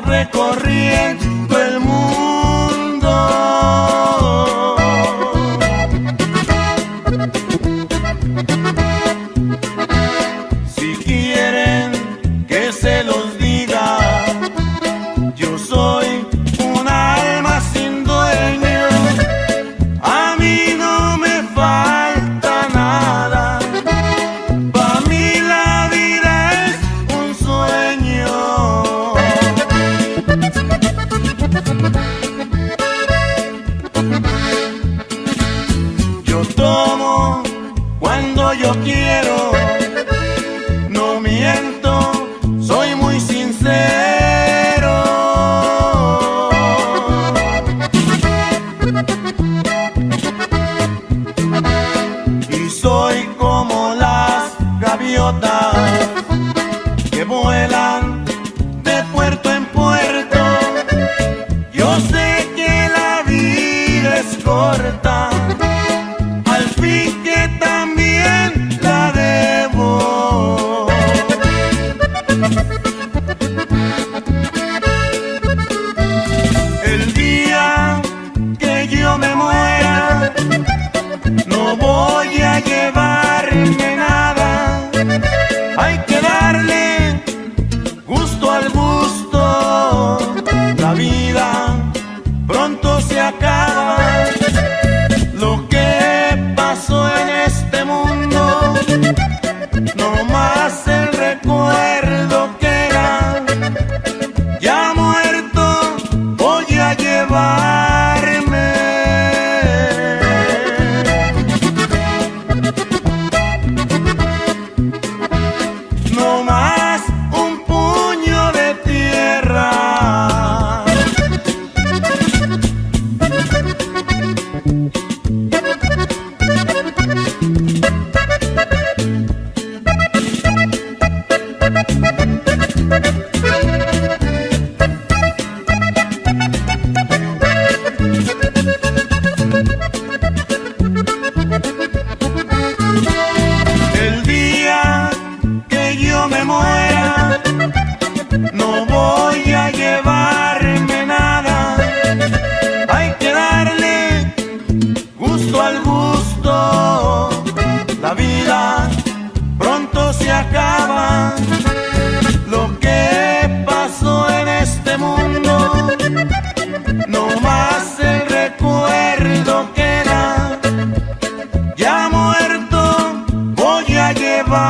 Recorriendo el mundo, si quieren que se los diga, yo soy un alma sin dueño, a mí no me falta nada, para mí la vida es un sueño. Yo tomo cuando yo quiero, no miento, soy muy sincero. Y soy como las gaviotas que vuelan de puerto en puerto. Yo sé que la vida es corta, al fin que también la debo. El día que yo me muera, no voy a llevarme nada, hay que darle gusto al gusto. La vida pronto se acaba, lo que pasó en este mundo, no más el recuerdo queda, ya muerto voy a llevarme. No más un puño de tierra. El día que yo me muera, no voy a llevarme nada, hay que darle gusto al gusto. La vida pronto se acaba, lo que pasó en este mundo, no más el recuerdo queda, ya muerto voy a llevarme.